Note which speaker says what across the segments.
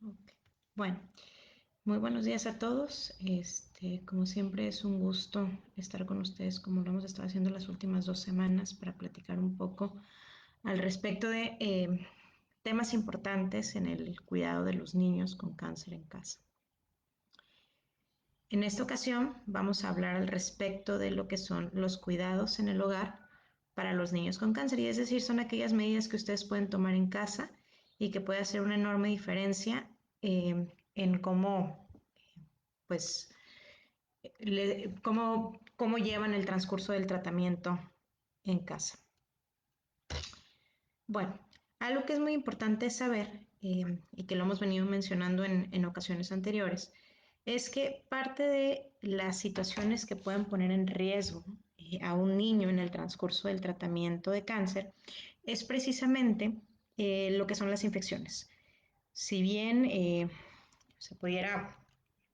Speaker 1: Ok. Bueno, muy buenos días a todos. Como siempre es un gusto estar con ustedes como lo hemos estado haciendo las últimas 2 semanas para platicar un poco al respecto de temas importantes en el cuidado de los niños con cáncer en casa. En esta ocasión vamos a hablar al respecto de lo que son los cuidados en el hogar para los niños con cáncer, y es decir, son aquellas medidas que ustedes pueden tomar en casa y que puede hacer una enorme diferencia en cómo, pues, cómo llevan el transcurso del tratamiento en casa. Bueno, algo que es muy importante saber y que lo hemos venido mencionando en ocasiones anteriores es que parte de las situaciones que pueden poner en riesgo a un niño en el transcurso del tratamiento de cáncer es precisamente lo que son las infecciones. Si bien se pudiera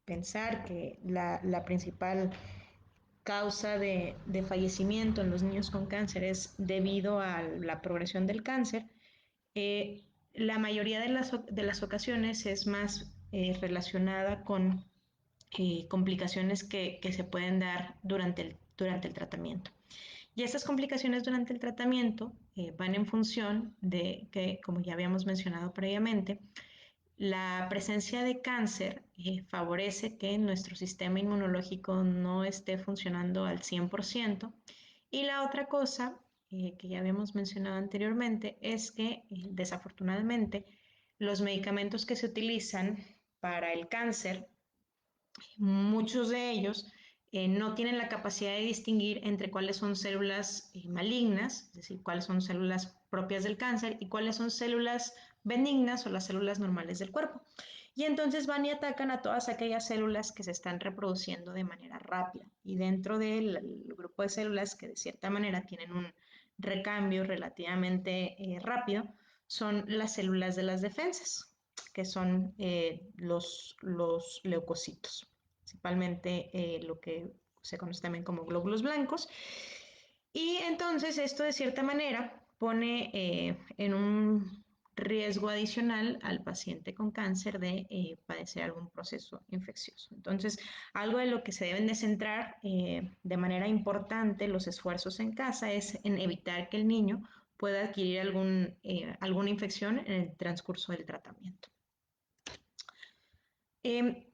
Speaker 1: pensar que la principal causa de fallecimiento en los niños con cáncer es debido a la progresión del cáncer, la mayoría de las ocasiones es más relacionada con complicaciones que se pueden dar durante el tratamiento. Y estas complicaciones durante el tratamiento van en función de que, como ya habíamos mencionado previamente, la presencia de cáncer favorece que nuestro sistema inmunológico no esté funcionando al 100%. Y la otra cosa que ya habíamos mencionado anteriormente es que desafortunadamente los medicamentos que se utilizan para el cáncer, muchos de ellos no tienen la capacidad de distinguir entre cuáles son células malignas, es decir, cuáles son células propias del cáncer y cuáles son células benignas o las células normales del cuerpo. Y entonces van y atacan a todas aquellas células que se están reproduciendo de manera rápida. Y dentro del grupo de células que de cierta manera tienen un recambio relativamente rápido, son las células de las defensas, que son los leucocitos, principalmente lo que se conoce también como glóbulos blancos. Y entonces esto de cierta manera pone en un riesgo adicional al paciente con cáncer de padecer algún proceso infeccioso. Entonces, algo de lo que se deben de centrar de manera importante los esfuerzos en casa es en evitar que el niño pueda adquirir alguna infección en el transcurso del tratamiento. Eh,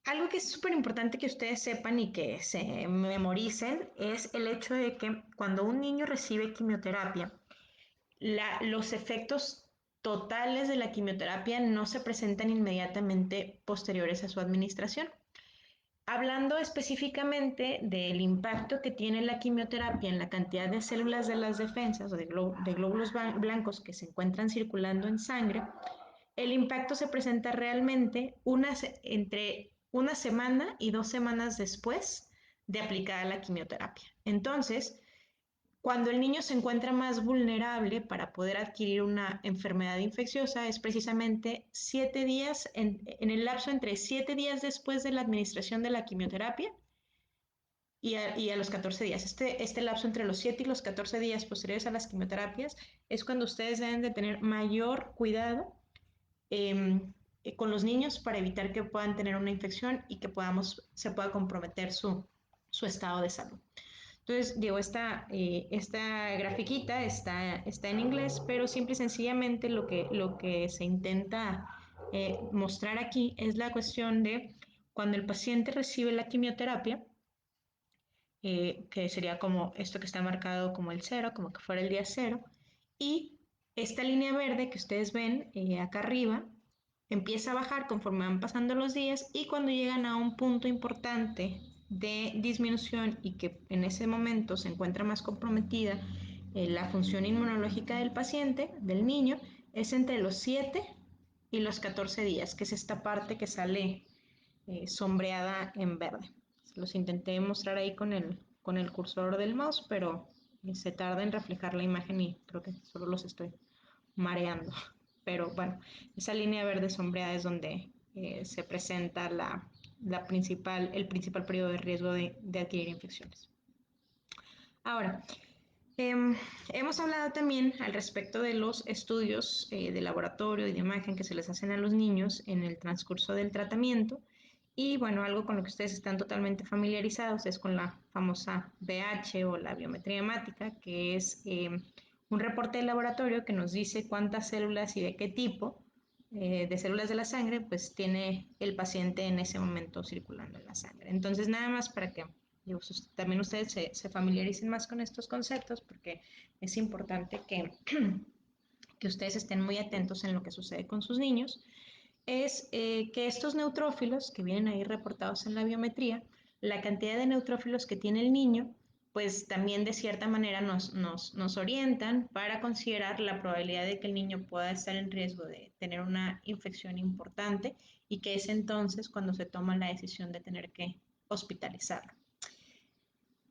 Speaker 1: Algo que es súper importante que ustedes sepan y que se memoricen es el hecho de que cuando un niño recibe quimioterapia, los efectos totales de la quimioterapia no se presentan inmediatamente posteriores a su administración. Hablando específicamente del impacto que tiene la quimioterapia en la cantidad de células de las defensas o de glóbulos blancos que se encuentran circulando en sangre, el impacto se presenta realmente entre una semana y 2 semanas después de aplicada la quimioterapia. Entonces, cuando el niño se encuentra más vulnerable para poder adquirir una enfermedad infecciosa es precisamente 7 días, en el lapso entre 7 días después de la administración de la quimioterapia y a los 14 días. Este lapso entre los 7 y los 14 días posteriores a las quimioterapias es cuando ustedes deben de tener mayor cuidado con los niños para evitar que puedan tener una infección y que se pueda comprometer su estado de salud. Entonces, digo, esta grafiquita está en inglés, pero simple y sencillamente lo que se intenta mostrar aquí es la cuestión de cuando el paciente recibe la quimioterapia, que sería como esto que está marcado como el cero, como que fuera el día cero, y esta línea verde que ustedes ven acá arriba empieza a bajar conforme van pasando los días y cuando llegan a un punto importante de disminución y que en ese momento se encuentra más comprometida la función inmunológica del paciente, del niño, es entre los 7 y los 14 días, que es esta parte que sale sombreada en verde. Los intenté mostrar ahí con el cursor del mouse, pero se tarda en reflejar la imagen y creo que solo los estoy mareando. Pero bueno, esa línea verde sombreada es donde se presenta el principal periodo de riesgo de adquirir infecciones. Ahora, Em, Hemos hablado también al respecto de los estudios de laboratorio y de imagen que se les hacen a los niños en el transcurso del tratamiento. Y bueno, algo con lo que ustedes están totalmente familiarizados es con la famosa BH o la biometría hemática, que es un reporte de laboratorio que nos dice cuántas células y de qué tipo de células de la sangre pues tiene el paciente en ese momento circulando en la sangre. Entonces, nada más para que digo, también ustedes se familiaricen más con estos conceptos porque es importante que ustedes estén muy atentos en lo que sucede con sus niños, es que estos neutrófilos que vienen ahí reportados en la biometría, la cantidad de neutrófilos que tiene el niño, pues también de cierta manera nos orientan para considerar la probabilidad de que el niño pueda estar en riesgo de tener una infección importante y que es entonces cuando se toma la decisión de tener que hospitalizarlo.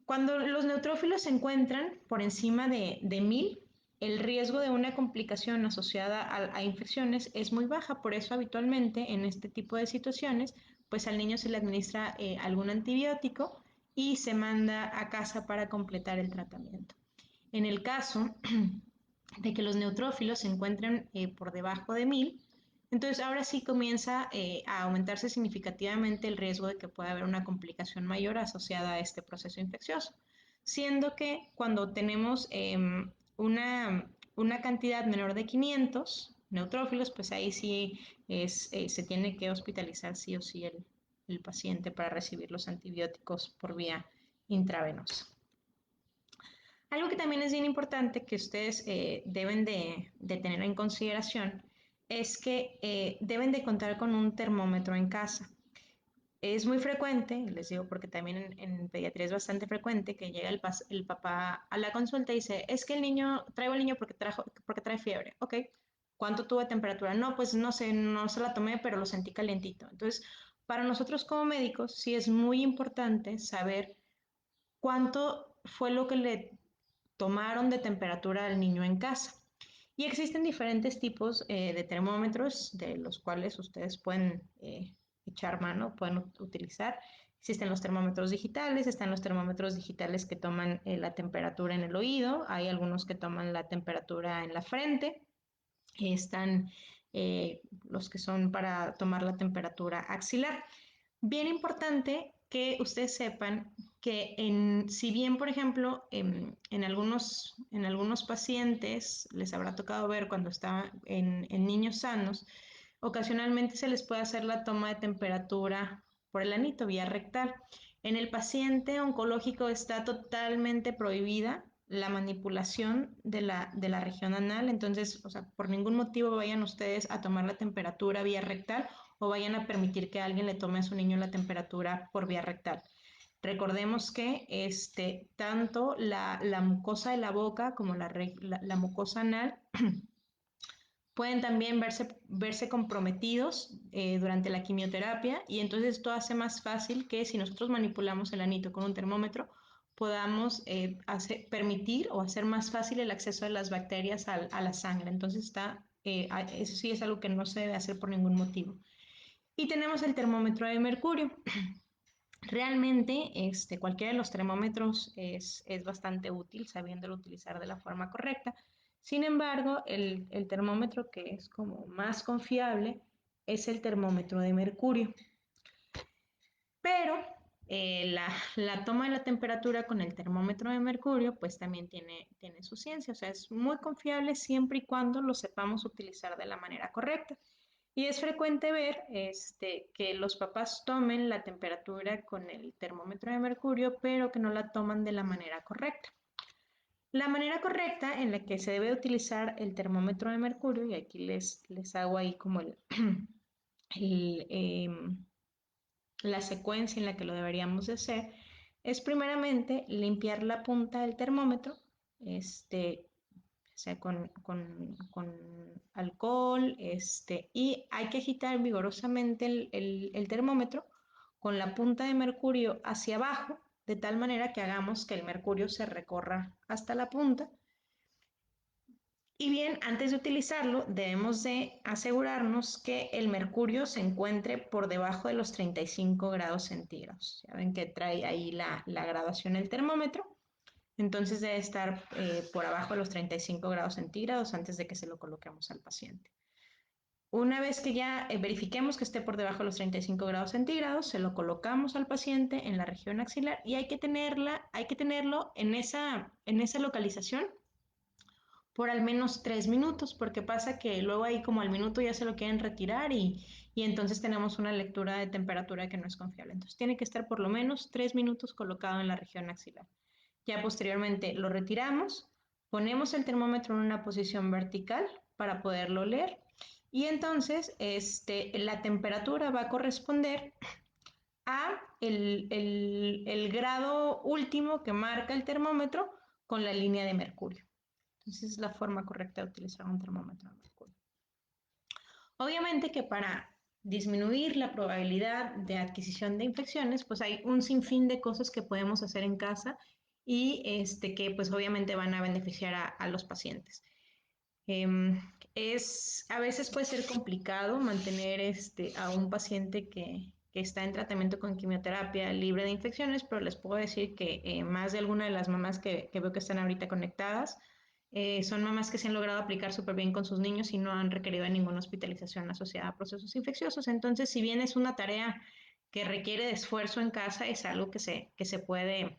Speaker 1: Cuando los neutrófilos se encuentran por encima de 1000, el riesgo de una complicación asociada a infecciones es muy baja. Por eso habitualmente en este tipo de situaciones, pues al niño se le administra algún antibiótico y se manda a casa para completar el tratamiento. En el caso de que los neutrófilos se encuentren por debajo de 1000, entonces ahora sí comienza a aumentarse significativamente el riesgo de que pueda haber una complicación mayor asociada a este proceso infeccioso, siendo que cuando tenemos una cantidad menor de 500 neutrófilos, pues ahí sí se tiene que hospitalizar sí o sí el paciente para recibir los antibióticos por vía intravenosa. Algo que también es bien importante que ustedes deben de tener en consideración es que deben de contar con un termómetro en casa. Es muy frecuente, y les digo porque también en pediatría es bastante frecuente, que llega el papá a la consulta y dice, es que traigo al niño porque trae fiebre. Ok, ¿cuánto tuvo de temperatura? No, pues no sé, no se la tomé, pero lo sentí calientito. Entonces, para nosotros como médicos sí es muy importante saber cuánto fue lo que le tomaron de temperatura al niño en casa. Y existen diferentes tipos de termómetros de los cuales ustedes pueden echar mano, pueden utilizar. Existen los termómetros digitales, están los termómetros digitales que toman la temperatura en el oído, hay algunos que toman la temperatura en la frente, están los que son para tomar la temperatura axilar. Bien importante que ustedes sepan que si bien, por ejemplo, en algunos pacientes les habrá tocado ver cuando está en niños sanos, ocasionalmente se les puede hacer la toma de temperatura por el anito, vía rectal. En el paciente oncológico está totalmente prohibida la manipulación de la región anal, entonces, o sea, por ningún motivo vayan ustedes a tomar la temperatura vía rectal o vayan a permitir que alguien le tome a su niño la temperatura por vía rectal. Recordemos que tanto la mucosa de la boca como la mucosa anal pueden también verse comprometidos durante la quimioterapia y entonces esto hace más fácil que si nosotros manipulamos el anito con un termómetro podamos permitir o hacer más fácil el acceso de las bacterias a la sangre. Entonces eso sí es algo que no se debe hacer por ningún motivo. Y tenemos el termómetro de mercurio. Realmente cualquiera de los termómetros es bastante útil sabiéndolo utilizar de la forma correcta. Sin embargo, el termómetro que es como más confiable es el termómetro de mercurio. Pero la toma de la temperatura con el termómetro de mercurio pues también tiene su ciencia. O sea, es muy confiable siempre y cuando lo sepamos utilizar de la manera correcta. Y es frecuente ver que los papás tomen la temperatura con el termómetro de mercurio, pero que no la toman de la manera correcta. La manera correcta en la que se debe utilizar el termómetro de mercurio, y aquí les hago ahí como el, la secuencia en la que lo deberíamos de hacer, es primeramente limpiar la punta del termómetro, o sea, con alcohol, y hay que agitar vigorosamente el termómetro con la punta de mercurio hacia abajo, de tal manera que hagamos que el mercurio se recorra hasta la punta. Y bien, antes de utilizarlo, debemos de asegurarnos que el mercurio se encuentre por debajo de los 35 grados centígrados. Ya ven que trae ahí la graduación del termómetro. Entonces debe estar por abajo de los 35 grados centígrados antes de que se lo coloquemos al paciente. Una vez que ya verifiquemos que esté por debajo de los 35 grados centígrados, se lo colocamos al paciente en la región axilar y hay que tenerlo en esa localización por al menos 3 minutos, porque pasa que luego ahí como al minuto ya se lo quieren retirar y entonces tenemos una lectura de temperatura que no es confiable. Entonces tiene que estar por lo menos 3 minutos colocado en la región axilar. Ya posteriormente lo retiramos, ponemos el termómetro en una posición vertical para poderlo leer y entonces la temperatura va a corresponder a el grado último que marca el termómetro con la línea de mercurio. Entonces es la forma correcta de utilizar un termómetro de mercurio. Obviamente que para disminuir la probabilidad de adquisición de infecciones, pues hay un sinfín de cosas que podemos hacer en casa y que pues obviamente van a beneficiar a los pacientes. A veces puede ser complicado mantener a un paciente que está en tratamiento con quimioterapia libre de infecciones, pero les puedo decir que más de alguna de las mamás que veo que están ahorita conectadas son mamás que se han logrado aplicar súper bien con sus niños y no han requerido ninguna hospitalización asociada a procesos infecciosos. Entonces, si bien es una tarea que requiere de esfuerzo en casa, es algo que se puede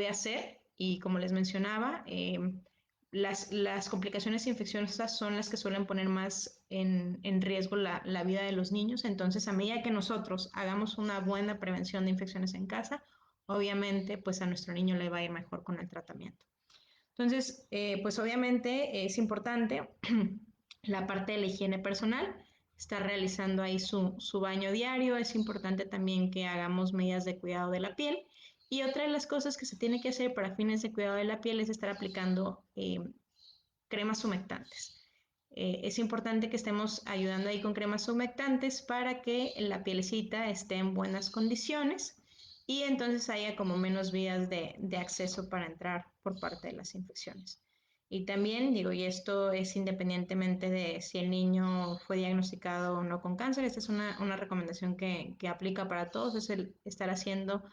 Speaker 1: hacer y como les mencionaba, las complicaciones infecciosas son las que suelen poner más en riesgo la vida de los niños. Entonces, a medida que nosotros hagamos una buena prevención de infecciones en casa, obviamente, pues a nuestro niño le va a ir mejor con el tratamiento. Entonces, pues obviamente es importante la parte de la higiene personal, estar realizando ahí su baño diario, es importante también que hagamos medidas de cuidado de la piel y otra de las cosas que se tiene que hacer para fines de cuidado de la piel es estar aplicando cremas humectantes. Es importante que estemos ayudando ahí con cremas humectantes para que la pielecita esté en buenas condiciones y entonces haya como menos vías de acceso para entrar por parte de las infecciones. Y también digo, y esto es independientemente de si el niño fue diagnosticado o no con cáncer, esta es una recomendación que aplica para todos, es el estar haciendo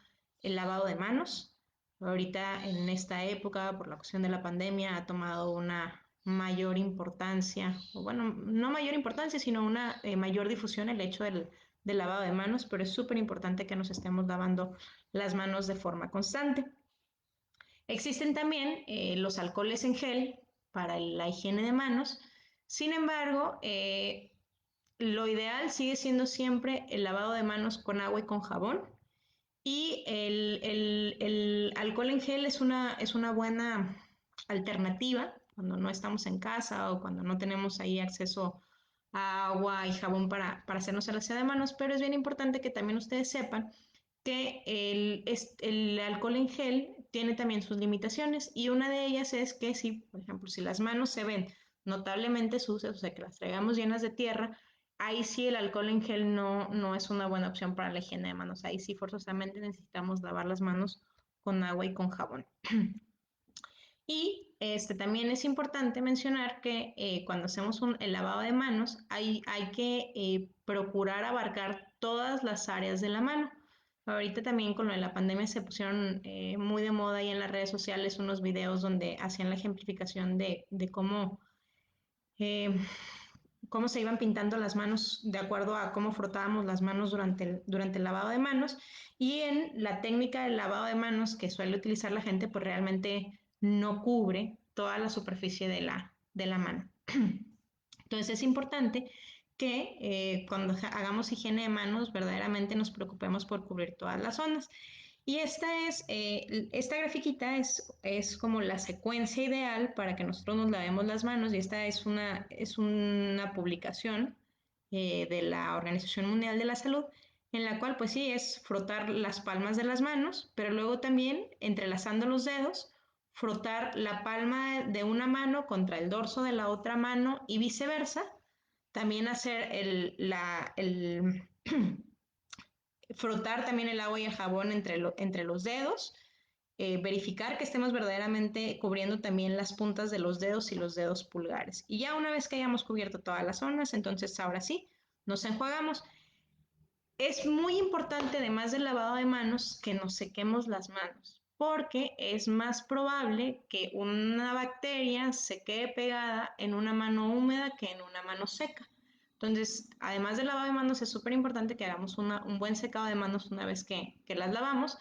Speaker 1: el lavado de manos. Ahorita en esta época, por la cuestión de la pandemia, ha tomado una mayor importancia, o bueno, no mayor importancia, sino una mayor difusión el hecho del lavado de manos, pero es súper importante que nos estemos lavando las manos de forma constante. Existen también los alcoholes en gel para la higiene de manos, sin embargo, lo ideal sigue siendo siempre el lavado de manos con agua y con jabón. Y el alcohol en gel es una buena alternativa cuando no estamos en casa o cuando no tenemos ahí acceso a agua y jabón para hacernos el aseo de manos, pero es bien importante que también ustedes sepan que el alcohol en gel tiene también sus limitaciones y una de ellas es que si, por ejemplo, si las manos se ven notablemente sucias, o sea, que las traigamos llenas de tierra, ahí sí el alcohol en gel no es una buena opción para la higiene de manos. Ahí sí forzosamente necesitamos lavar las manos con agua y con jabón. Y también es importante mencionar que cuando hacemos el lavado de manos hay que procurar abarcar todas las áreas de la mano. Ahorita también con lo de la pandemia se pusieron muy de moda ahí en las redes sociales unos videos donde hacían la ejemplificación de eh, cómo se iban pintando las manos de acuerdo a cómo frotábamos las manos durante el lavado de manos. Y en la técnica del lavado de manos que suele utilizar la gente, pues realmente no cubre toda la superficie de la mano. Entonces es importante que cuando hagamos higiene de manos verdaderamente nos preocupemos por cubrir todas las zonas. Y esta grafiquita es como la secuencia ideal para que nosotros nos lavemos las manos y esta es una publicación de la Organización Mundial de la Salud en la cual pues sí es frotar las palmas de las manos, pero luego también entrelazando los dedos, frotar la palma de una mano contra el dorso de la otra mano y viceversa. También hacer frotar también el agua y el jabón entre los dedos, verificar que estemos verdaderamente cubriendo también las puntas de los dedos y los dedos pulgares. Y ya una vez que hayamos cubierto todas las zonas, entonces ahora sí, nos enjuagamos. Es muy importante, además del lavado de manos, que nos sequemos las manos. porque es más probable que una bacteria se quede pegada en una mano húmeda que en una mano seca. Entonces, además del lavado de manos, es súper importante que hagamos un buen secado de manos una vez que las lavamos.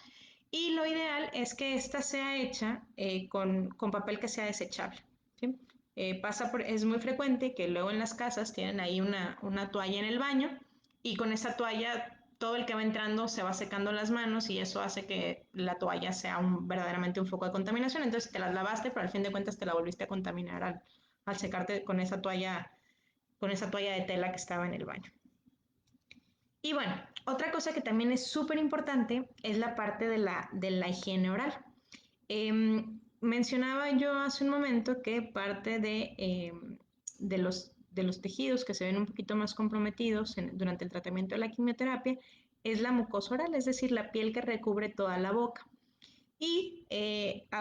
Speaker 1: Y lo ideal es que esta sea hecha con papel que sea desechable. ¿Sí? Es muy frecuente que luego en las casas tienen ahí una toalla en el baño y con esa toalla todo el que va entrando se va secando las manos y eso hace que la toalla sea verdaderamente un foco de contaminación. Entonces te las lavaste, pero al fin de cuentas te la volviste a contaminar al secarte con esa toalla de tela que estaba en el baño. Y bueno, otra cosa que también es súper importante es la parte de la higiene oral. Mencionaba yo hace un momento que parte de los tejidos que se ven un poquito más comprometidos durante el tratamiento de la quimioterapia es la mucosa oral, es decir, la piel que recubre toda la boca. Y a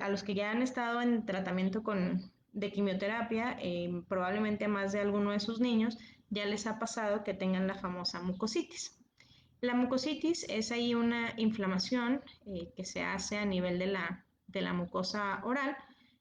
Speaker 1: los que ya han estado en tratamiento de quimioterapia, probablemente a más de alguno de sus niños ya les ha pasado que tengan la famosa mucositis. La mucositis es ahí una inflamación que se hace a nivel de la mucosa oral.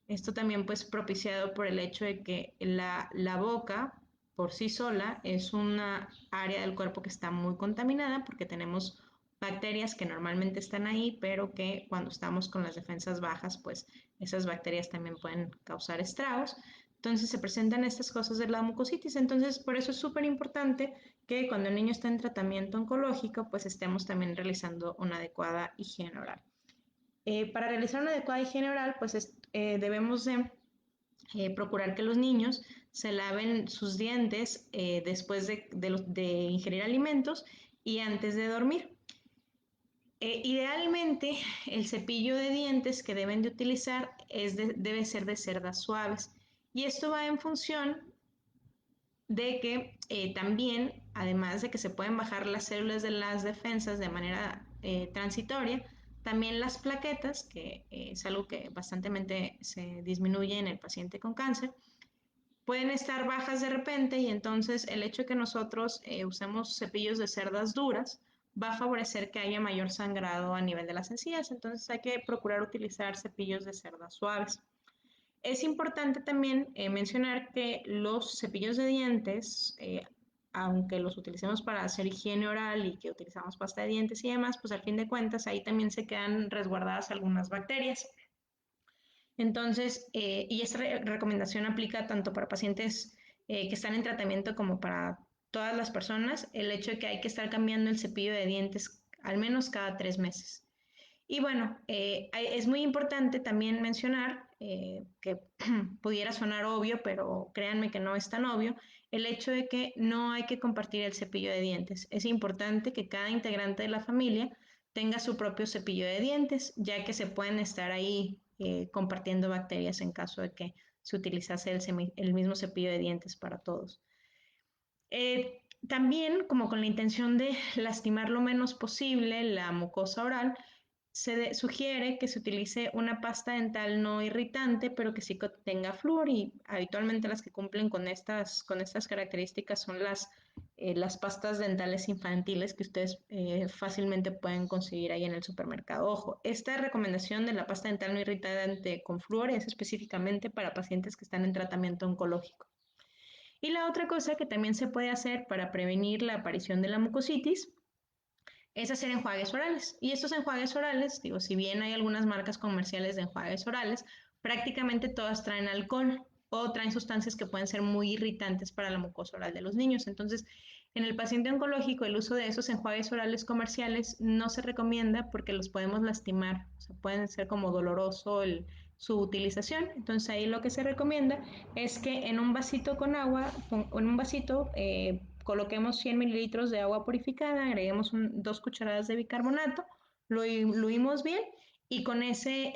Speaker 1: Esto también pues propiciado por el hecho de que la boca por sí sola es una área del cuerpo que está muy contaminada porque tenemos bacterias que normalmente están ahí, pero que cuando estamos con las defensas bajas, pues esas bacterias también pueden causar estragos. Entonces se presentan estas cosas de la mucositis. Entonces por eso es súper importante que cuando el niño está en tratamiento oncológico, pues estemos también realizando una adecuada higiene oral. Para realizar una adecuada higiene oral, pues debemos de procurar que los niños se laven sus dientes después de ingerir alimentos y antes de dormir. Idealmente, el cepillo de dientes que deben de utilizar debe ser de cerdas suaves. Y esto va en función de que también, además de que se pueden bajar las células de las defensas de manera transitoria, también las plaquetas, que es algo que bastante se disminuye en el paciente con cáncer, pueden estar bajas de repente y entonces el hecho de que nosotros usemos cepillos de cerdas duras va a favorecer que haya mayor sangrado a nivel de las encías, entonces hay que procurar utilizar cepillos de cerdas suaves. Es importante también mencionar que los cepillos de dientes, aunque los utilicemos para hacer higiene oral y que utilizamos pasta de dientes y demás, pues al fin de cuentas ahí también se quedan resguardadas algunas bacterias. Entonces, y esta recomendación aplica tanto para pacientes que están en tratamiento como para todas las personas, el hecho de que hay que estar cambiando el cepillo de dientes al menos cada 3 meses. Y bueno, es muy importante también mencionar, que pudiera sonar obvio, pero créanme que no es tan obvio, el hecho de que no hay que compartir el cepillo de dientes. Es importante que cada integrante de la familia tenga su propio cepillo de dientes, ya que se pueden estar ahí compartiendo bacterias en caso de que se utilizase el mismo cepillo de dientes para todos. También, como con la intención de lastimar lo menos posible la mucosa oral, se sugiere que se utilice una pasta dental no irritante, pero que sí tenga flúor y habitualmente las que cumplen con estas características son las pastas dentales infantiles que ustedes fácilmente pueden conseguir ahí en el supermercado. Ojo, esta recomendación de la pasta dental no irritante con flúor es específicamente para pacientes que están en tratamiento oncológico. Y la otra cosa que también se puede hacer para prevenir la aparición de la mucositis es hacer enjuagues orales. Y estos enjuagues orales, digo, si bien hay algunas marcas comerciales de enjuagues orales, prácticamente todas traen alcohol o traen sustancias que pueden ser muy irritantes para la mucosa oral de los niños. Entonces, en el paciente oncológico, el uso de esos enjuagues orales comerciales no se recomienda porque los podemos lastimar, o sea, pueden ser como doloroso su utilización. Entonces, ahí lo que se recomienda es que en un vasito con agua, en un vasito, coloquemos 100 mililitros de agua purificada, agreguemos 2 cucharadas de bicarbonato, lo diluimos bien y con ese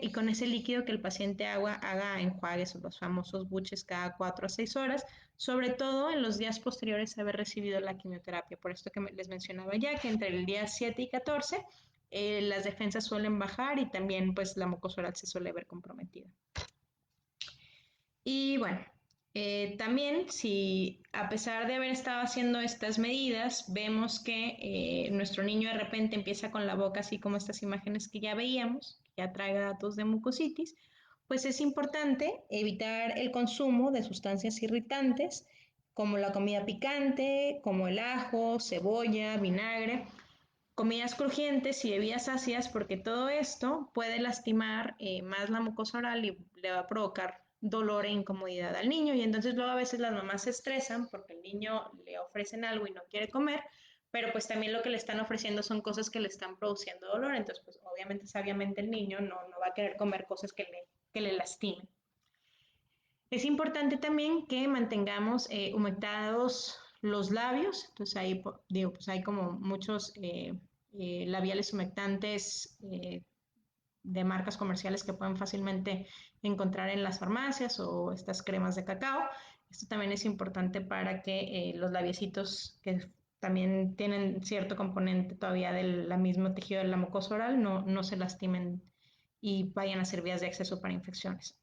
Speaker 1: líquido que el paciente haga enjuagues, los famosos buches cada 4 a 6 horas, sobre todo en los días posteriores a haber recibido la quimioterapia. Por esto que les mencionaba ya que entre el día 7 y 14 las defensas suelen bajar y también pues la mucosa oral se suele ver comprometida. Y bueno, También, si a pesar de haber estado haciendo estas medidas, vemos que nuestro niño de repente empieza con la boca así como estas imágenes que ya veíamos, que ya trae datos de mucositis, pues es importante evitar el consumo de sustancias irritantes como la comida picante, como el ajo, cebolla, vinagre, comidas crujientes y bebidas ácidas, porque todo esto puede lastimar más la mucosa oral y le va a provocar dolor e incomodidad al niño. Y entonces luego a veces las mamás se estresan porque el niño le ofrecen algo y no quiere comer, pero pues también lo que le están ofreciendo son cosas que le están produciendo dolor. Entonces, pues obviamente, sabiamente el niño no va a querer comer cosas que le lastimen. Es importante también que mantengamos humectados los labios, entonces ahí digo, pues hay como muchos labiales humectantes de marcas comerciales que pueden fácilmente encontrar en las farmacias o estas cremas de cacao. Esto también es importante para que los labiecitos que también tienen cierto componente todavía del mismo tejido de la mucosa oral no se lastimen y vayan a ser vías de acceso para infecciones.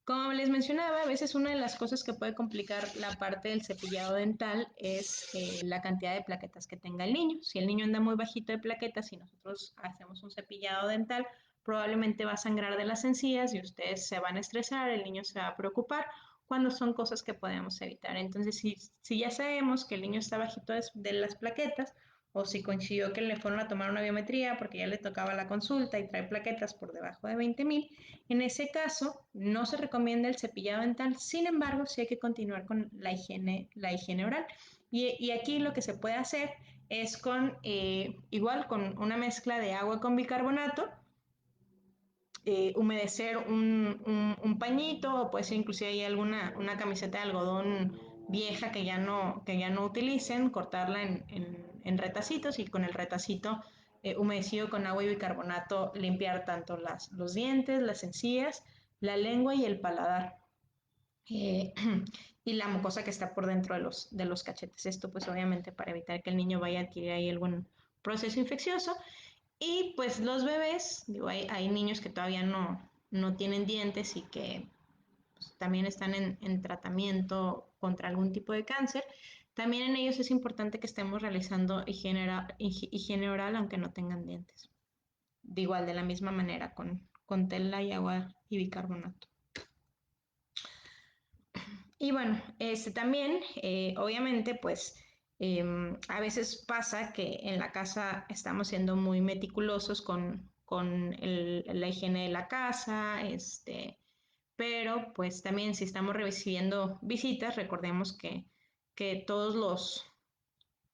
Speaker 1: Como les mencionaba, a veces una de las cosas que puede complicar la parte del cepillado dental es la cantidad de plaquetas que tenga el niño. Si el niño anda muy bajito de plaquetas y nosotros hacemos un cepillado dental, probablemente va a sangrar de las encías y ustedes se van a estresar, el niño se va a preocupar cuando son cosas que podemos evitar. Entonces, si ya sabemos que el niño está bajito de las plaquetas, o si coincidió que le fueron a tomar una biometría porque ya le tocaba la consulta y trae plaquetas por debajo de 20,000, en ese caso no se recomienda el cepillado dental, sin embargo sí hay que continuar con la higiene oral. Y aquí lo que se puede hacer es igual con una mezcla de agua con bicarbonato, humedecer un pañito o puede ser inclusive hay una camiseta de algodón vieja que ya no utilicen, cortarla en retacitos y con el retacito humedecido con agua y bicarbonato limpiar tanto los dientes, las encías, la lengua y el paladar. eh, y la mucosa que está por dentro de los cachetes. Esto pues obviamente para evitar que el niño vaya a adquirir ahí algún proceso infeccioso. Y pues los bebés, digo, hay niños que todavía no tienen dientes y que pues, también están en tratamiento contra algún tipo de cáncer. También en ellos es importante que estemos realizando higiene oral aunque no tengan dientes. De igual, de la misma manera, con tela y agua y bicarbonato. Y bueno, también, obviamente, pues a veces pasa que en la casa estamos siendo muy meticulosos con la higiene de la casa, pero pues también si estamos recibiendo visitas, recordemos que todos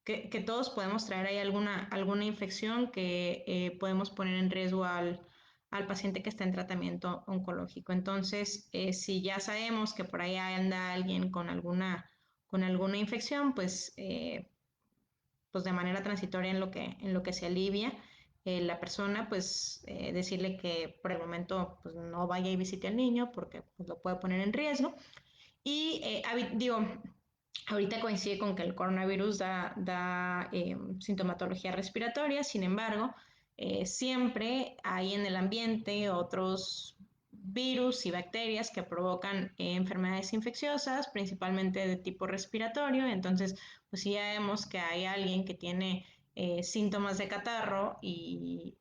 Speaker 1: que todos podemos traer ahí alguna infección que podemos poner en riesgo al paciente que está en tratamiento oncológico. Entonces, si ya sabemos que por ahí anda alguien con alguna infección, pues de manera transitoria en lo que se alivia la persona, pues decirle que por el momento pues, no vaya y visite al niño porque pues, lo puede poner en riesgo. Y digo, ahorita coincide con que el coronavirus da sintomatología respiratoria, sin embargo, siempre hay en el ambiente otros virus y bacterias que provocan enfermedades infecciosas, principalmente de tipo respiratorio. Entonces, pues si ya vemos que hay alguien que tiene síntomas de catarro y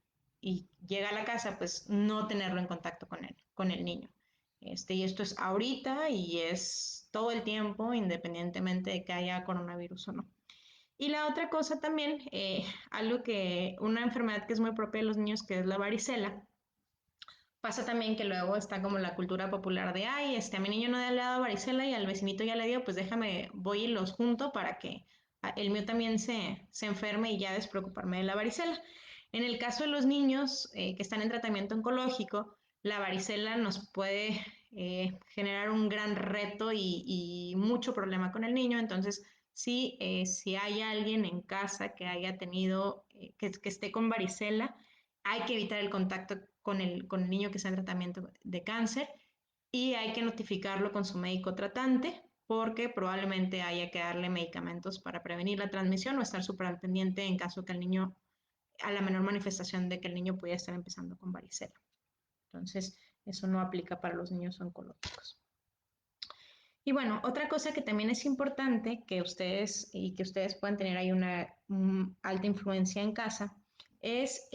Speaker 1: llega a la casa, pues no tenerlo en contacto con el niño. Y esto es ahorita y es todo el tiempo, independientemente de que haya coronavirus o no. Y la otra cosa también, una enfermedad que es muy propia de los niños, que es la varicela. Pasa también que luego está como la cultura popular de, ay, a mi niño no le ha dado varicela y al vecinito ya le dio, pues déjame, voy y los junto para que el mío también se enferme y ya despreocuparme de la varicela. En el caso de los niños que están en tratamiento oncológico, la varicela nos puede generar un gran reto y mucho problema con el niño. Entonces, sí, si hay alguien en casa que haya tenido, que esté con varicela, hay que evitar el contacto con el niño que está en tratamiento de cáncer y hay que notificarlo con su médico tratante porque probablemente haya que darle medicamentos para prevenir la transmisión o estar súper al pendiente en caso que el niño, a la menor manifestación de que el niño pudiera estar empezando con varicela. Entonces, eso no aplica para los niños oncológicos. Y bueno, otra cosa que también es importante que ustedes puedan tener ahí una alta influencia en casa es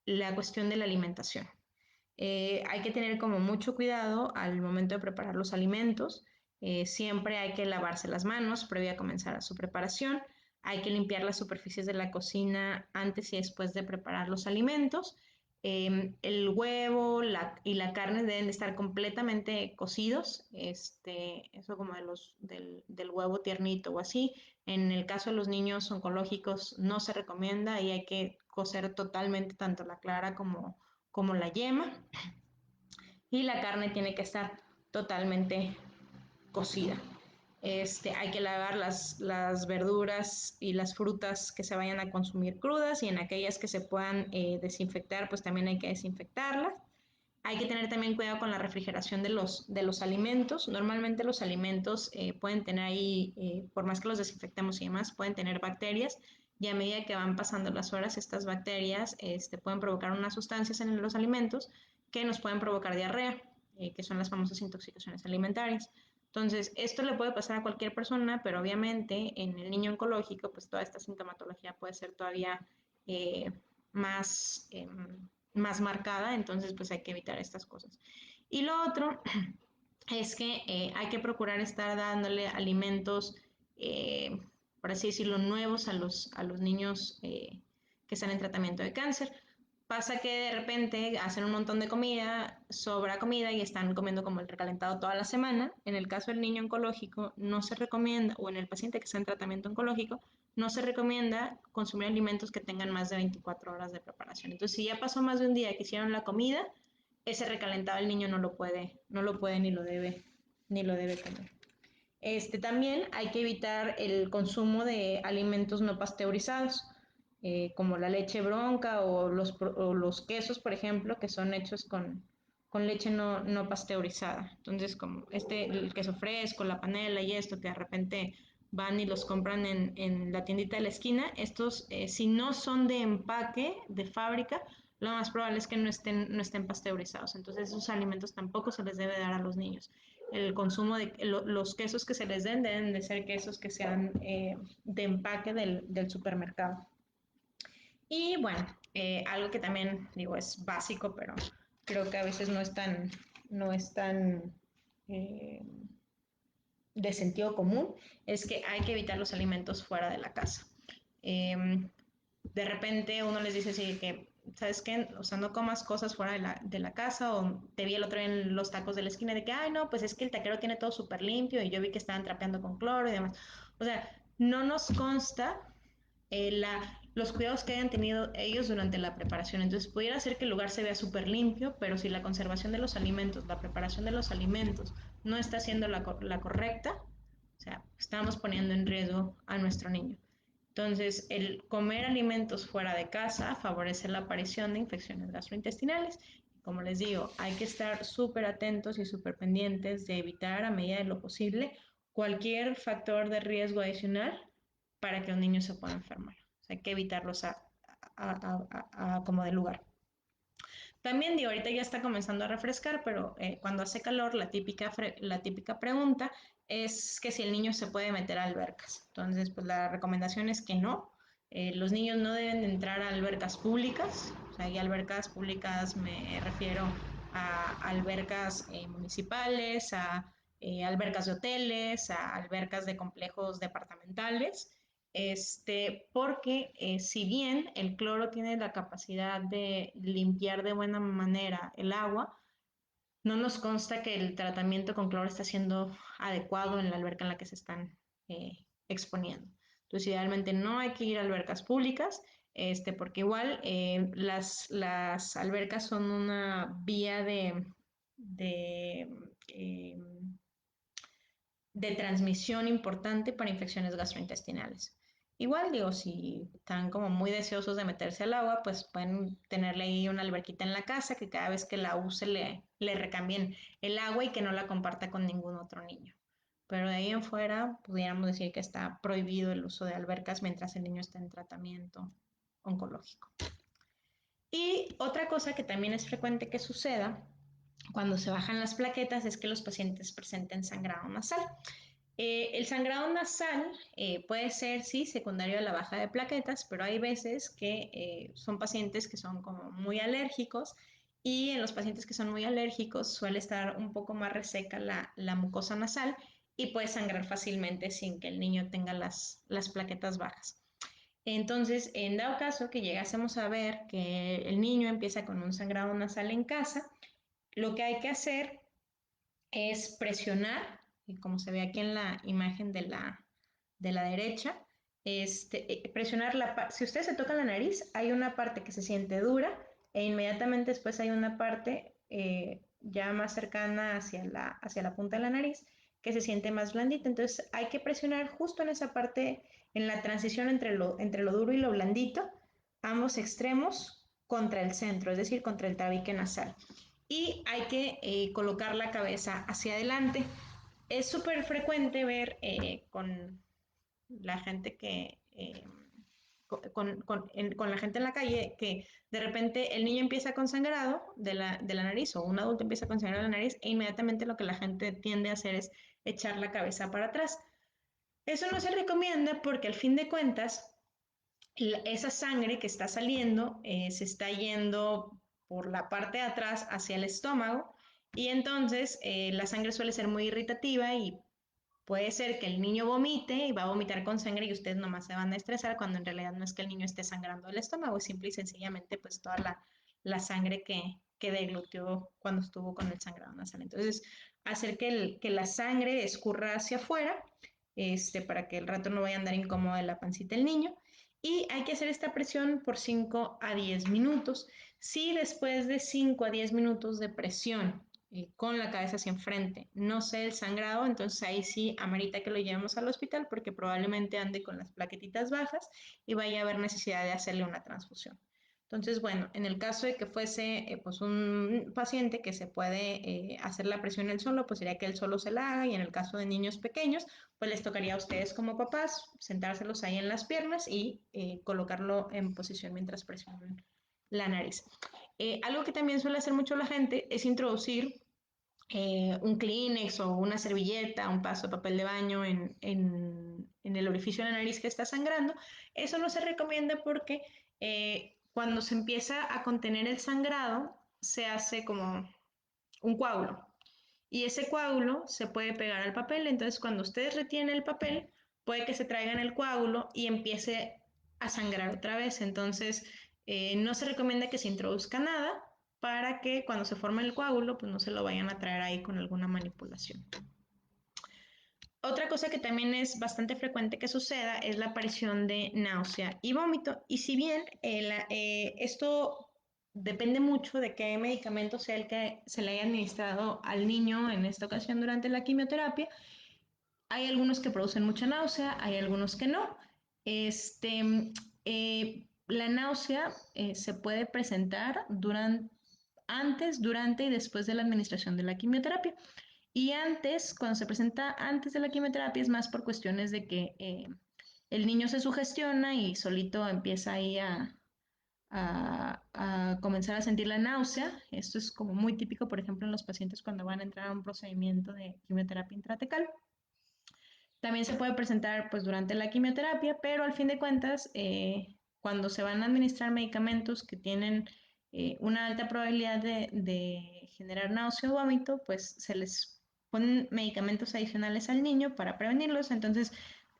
Speaker 1: la cuestión de la alimentación. Hay que tener como mucho cuidado al momento de preparar los alimentos. Siempre hay que lavarse las manos previa a comenzar a su preparación. Hay que limpiar las superficies de la cocina antes y después de preparar los alimentos. El huevo y la carne deben de estar completamente cocidos, eso como del huevo tiernito o así. En el caso de los niños oncológicos no se recomienda y hay que cocer totalmente tanto la clara como la yema, y la carne tiene que estar totalmente cocida. Hay que lavar las verduras y las frutas que se vayan a consumir crudas, y en aquellas que se puedan desinfectar, pues también hay que desinfectarlas. Hay que tener también cuidado con la refrigeración de los alimentos. Normalmente los alimentos pueden tener ahí, por más que los desinfectemos y demás, pueden tener bacterias, y a medida que van pasando las horas, estas bacterias pueden provocar unas sustancias en los alimentos que nos pueden provocar diarrea, que son las famosas intoxicaciones alimentarias. Entonces, esto le puede pasar a cualquier persona, pero obviamente en el niño oncológico, pues toda esta sintomatología puede ser todavía eh, más, más marcada, entonces pues hay que evitar estas cosas. Y lo otro es que hay que procurar estar dándole alimentos, eh, por así decirlo, nuevos a los niños que están en tratamiento de cáncer. Pasa que de repente hacen un montón de comida, sobra comida y están comiendo como el recalentado toda la semana. En el caso del niño oncológico no se recomienda, o en el paciente que está en tratamiento oncológico, no se recomienda consumir alimentos que tengan más de 24 horas de preparación. Entonces, si ya pasó más de un día que hicieron la comida, ese recalentado el niño no lo puede ni lo debe comer. También hay que evitar el consumo de alimentos no pasteurizados, como la leche bronca o los quesos, por ejemplo, que son hechos con leche no pasteurizada. Entonces, como el queso fresco, la panela y esto, que de repente van y los compran en la tiendita de la esquina, estos, si no son de empaque, de fábrica, lo más probable es que no estén pasteurizados. Entonces, esos alimentos tampoco se les debe dar a los niños. El consumo de los quesos que se les den deben de ser quesos que sean de empaque del supermercado. Y bueno, algo que también digo es básico, pero creo que a veces no es tan eh, de sentido común, es que hay que evitar los alimentos fuera de la casa. De repente uno les dice así que, ¿sabes qué? O sea, no comas cosas fuera de la casa, o te vi el otro día en los tacos de la esquina de que, ay, no, pues es que el taquero tiene todo súper limpio y yo vi que estaban trapeando con cloro y demás. O sea, no nos consta los cuidados que hayan tenido ellos durante la preparación. Entonces, pudiera ser que el lugar se vea súper limpio, pero si la conservación de los alimentos, la preparación de los alimentos no está siendo la correcta, o sea, estamos poniendo en riesgo a nuestro niño. Entonces, el comer alimentos fuera de casa favorece la aparición de infecciones gastrointestinales. Como les digo, hay que estar súper atentos y súper pendientes de evitar a medida de lo posible cualquier factor de riesgo adicional para que un niño se pueda enfermar. O sea, hay que evitarlos como de lugar. También digo, ahorita ya está comenzando a refrescar, pero cuando hace calor, la típica pregunta es que si el niño se puede meter a albercas. Entonces, pues la recomendación es que no. Los niños no deben de entrar a albercas públicas. O sea, y albercas públicas me refiero a albercas municipales, a albercas de hoteles, a albercas de complejos departamentales, porque si bien el cloro tiene la capacidad de limpiar de buena manera el agua, no nos consta que el tratamiento con cloro está siendo adecuado en la alberca en la que se están exponiendo. Entonces, idealmente no hay que ir a albercas públicas, porque igual las albercas son una vía de de transmisión importante para infecciones gastrointestinales. Igual digo, si están como muy deseosos de meterse al agua, pues pueden tenerle ahí una alberquita en la casa que cada vez que la use le recambien el agua y que no la comparta con ningún otro niño. Pero de ahí en fuera pudiéramos decir que está prohibido el uso de albercas mientras el niño está en tratamiento oncológico. Y otra cosa que también es frecuente que suceda cuando se bajan las plaquetas es que los pacientes presenten sangrado nasal. El sangrado nasal puede ser, sí, secundario a la baja de plaquetas, pero hay veces que son pacientes que son como muy alérgicos y en los pacientes que son muy alérgicos suele estar un poco más reseca la mucosa nasal y puede sangrar fácilmente sin que el niño tenga las plaquetas bajas. Entonces, en dado caso que llegásemos a ver que el niño empieza con un sangrado nasal en casa, lo que hay que hacer es presionar, como se ve aquí en la imagen de la derecha, presionar si usted se toca la nariz, hay una parte que se siente dura e inmediatamente después hay una parte ya más cercana hacia la punta de la nariz que se siente más blandita. Entonces hay que presionar justo en esa parte, en la transición entre lo duro y lo blandito, ambos extremos contra el centro, es decir, contra el tabique nasal y hay que colocar la cabeza hacia adelante. Es súper frecuente ver con la gente con la gente en la calle que de repente el niño empieza con sangrado de la nariz o un adulto empieza con sangrado de la nariz e inmediatamente lo que la gente tiende a hacer es echar la cabeza para atrás. Eso no se recomienda porque al fin de cuentas esa sangre que está saliendo se está yendo por la parte de atrás hacia el estómago y entonces la sangre suele ser muy irritativa y puede ser que el niño vomite y va a vomitar con sangre y ustedes nomás se van a estresar cuando en realidad no es que el niño esté sangrando del estómago, es simple y sencillamente pues toda la sangre que deglutió cuando estuvo con el sangrado nasal. Entonces, hacer que la sangre escurra hacia afuera para que el rato no vaya a andar incómodo de la pancita del niño. Y hay que hacer esta presión por 5 a 10 minutos. Si después de 5 a 10 minutos de presión con la cabeza hacia enfrente no sé el sangrado, entonces ahí sí amerita que lo llevemos al hospital porque probablemente ande con las plaquetitas bajas y vaya a haber necesidad de hacerle una transfusión. Entonces, bueno, en el caso de que fuese pues un paciente que se puede hacer la presión él solo, pues sería que él solo se la haga y en el caso de niños pequeños, pues les tocaría a ustedes como papás sentárselos ahí en las piernas y colocarlo en posición mientras presionan la nariz. Algo que también suele hacer mucho la gente es introducir un Kleenex o una servilleta, un paso de papel de baño en el orificio de la nariz que está sangrando. Eso no se recomienda porque cuando se empieza a contener el sangrado, se hace como un coágulo. Y ese coágulo se puede pegar al papel, entonces cuando ustedes retienen el papel, puede que se traigan el coágulo y empiece a sangrar otra vez. Entonces, no se recomienda que se introduzca nada para que cuando se forme el coágulo, pues no se lo vayan a traer ahí con alguna manipulación. Otra cosa que también es bastante frecuente que suceda es la aparición de náusea y vómito. Y si bien esto depende mucho de qué medicamento sea el que se le haya administrado al niño en esta ocasión durante la quimioterapia, hay algunos que producen mucha náusea, hay algunos que no. La náusea se puede presentar antes, durante y después de la administración de la quimioterapia. Y antes, cuando se presenta antes de la quimioterapia, es más por cuestiones de que el niño se sugestiona y solito empieza ahí a comenzar a sentir la náusea. Esto es como muy típico, por ejemplo, en los pacientes cuando van a entrar a un procedimiento de quimioterapia intratecal. También se puede presentar pues durante la quimioterapia, pero al fin de cuentas, cuando se van a administrar medicamentos que tienen una alta probabilidad de generar náusea o vómito, pues se les ponen medicamentos adicionales al niño para prevenirlos. Entonces,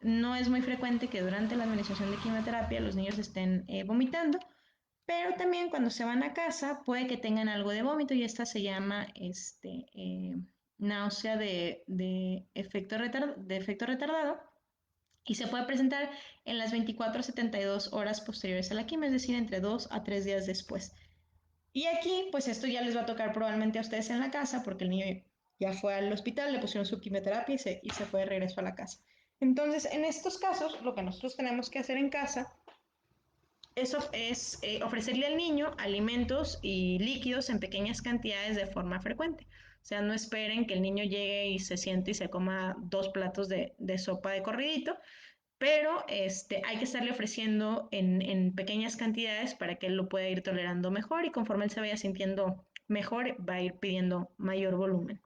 Speaker 1: no es muy frecuente que durante la administración de quimioterapia los niños estén vomitando, pero también cuando se van a casa puede que tengan algo de vómito y esta se llama náusea de efecto retardado y se puede presentar en las 24 a 72 horas posteriores a la quimio, es decir, entre 2 a 3 días después. Y aquí, pues esto ya les va a tocar probablemente a ustedes en la casa porque el niño ya fue al hospital, le pusieron su quimioterapia y se fue de regreso a la casa. Entonces, en estos casos, lo que nosotros tenemos que hacer en casa eso es ofrecerle al niño alimentos y líquidos en pequeñas cantidades de forma frecuente. O sea, no esperen que el niño llegue y se siente y se coma 2 platos de sopa de corridito, pero hay que estarle ofreciendo en pequeñas cantidades para que él lo pueda ir tolerando mejor y conforme él se vaya sintiendo mejor, va a ir pidiendo mayor volumen.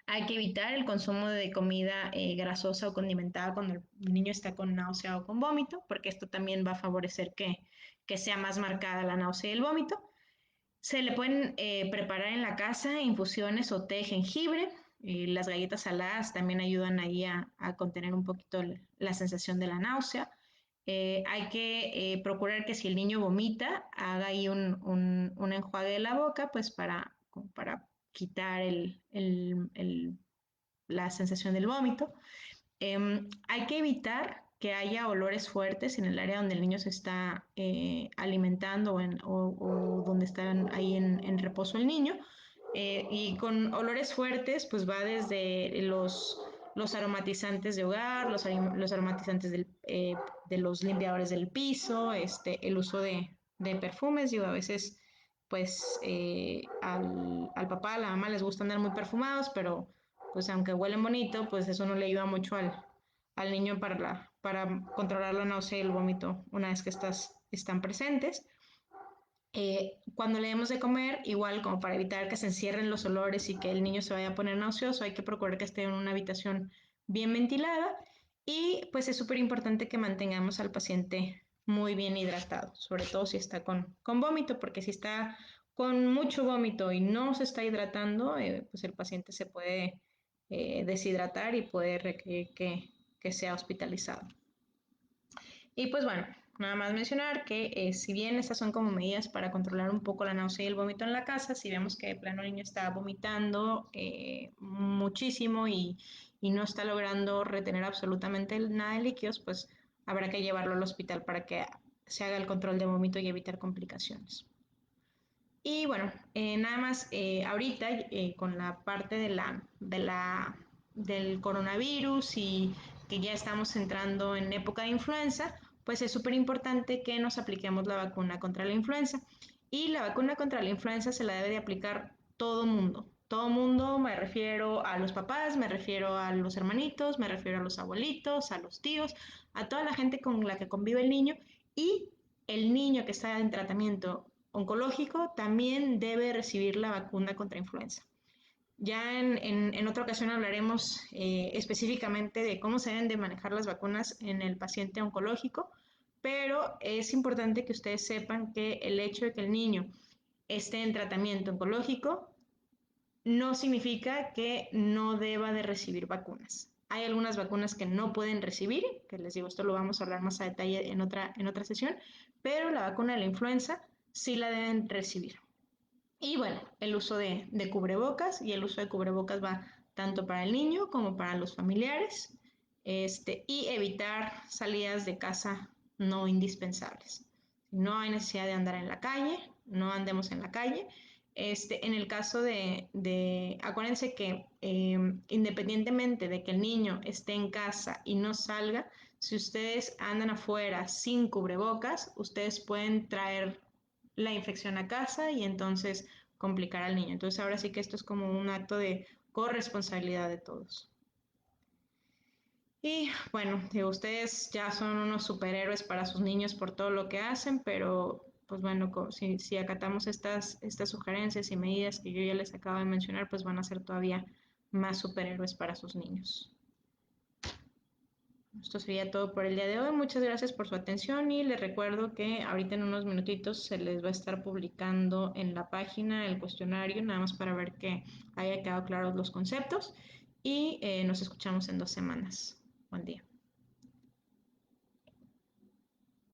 Speaker 1: Hay que evitar el consumo de comida grasosa o condimentada cuando el niño está con náusea o con vómito, porque esto también va a favorecer que sea más marcada la náusea y el vómito. Se le pueden preparar en la casa infusiones o té de jengibre. Las galletas saladas también ayudan ahí a contener un poquito la sensación de la náusea. Hay que procurar que si el niño vomita, haga ahí un enjuague de la boca, pues para quitar la sensación del vómito. Hay que evitar que haya olores fuertes en el área donde el niño se está alimentando o donde está ahí en reposo el niño. Y con olores fuertes, pues va desde los aromatizantes de hogar, los aromatizantes de los limpiadores del piso, el uso de perfumes. Digo, a veces, pues al papá, a la mamá les gusta andar muy perfumados, pero pues aunque huelen bonito, pues eso no le ayuda mucho al niño para controlar la náusea y el vómito una vez que están presentes. Cuando le demos de comer, igual como para evitar que se encierren los olores y que el niño se vaya a poner nauseoso, hay que procurar que esté en una habitación bien ventilada y pues es súper importante que mantengamos al paciente muy bien hidratado, sobre todo si está con vómito, porque si está con mucho vómito y no se está hidratando, pues el paciente se puede deshidratar y puede requerir que sea hospitalizado. Y pues bueno, nada más mencionar que si bien estas son como medidas para controlar un poco la náusea y el vómito en la casa, si vemos que de plano el niño está vomitando muchísimo y no está logrando retener absolutamente nada de líquidos, pues habrá que llevarlo al hospital para que se haga el control de vómito y evitar complicaciones. Y bueno, nada más ahorita con la parte del coronavirus y que ya estamos entrando en época de influenza, pues es súper importante que nos apliquemos la vacuna contra la influenza. Y la vacuna contra la influenza se la debe de aplicar todo mundo. Todo mundo, me refiero a los papás, me refiero a los hermanitos, me refiero a los abuelitos, a los tíos, a toda la gente con la que convive el niño y el niño que está en tratamiento oncológico también debe recibir la vacuna contra influenza. Ya en otra ocasión hablaremos específicamente de cómo se deben de manejar las vacunas en el paciente oncológico, pero es importante que ustedes sepan que el hecho de que el niño esté en tratamiento oncológico no significa que no deba de recibir vacunas. Hay algunas vacunas que no pueden recibir, que les digo, esto lo vamos a hablar más a detalle en otra sesión, pero la vacuna de la influenza sí la deben recibir. Y bueno, el uso de cubrebocas, y el uso de cubrebocas va tanto para el niño como para los familiares, y evitar salidas de casa no indispensables. No hay necesidad de andar en la calle, no andemos en la calle. En el caso acuérdense que independientemente de que el niño esté en casa y no salga, si ustedes andan afuera sin cubrebocas, ustedes pueden traer la infección a casa y entonces complicar al niño. Entonces ahora sí que esto es como un acto de corresponsabilidad de todos. Y bueno, digo, ustedes ya son unos superhéroes para sus niños por todo lo que hacen, pero pues bueno, si acatamos estas sugerencias y medidas que yo ya les acabo de mencionar, pues van a ser todavía más superhéroes para sus niños. Esto sería todo por el día de hoy. Muchas gracias por su atención y les recuerdo que ahorita en unos minutitos se les va a estar publicando en la página el cuestionario, nada más para ver que haya quedado claros los conceptos y nos escuchamos en 2 semanas. Buen día.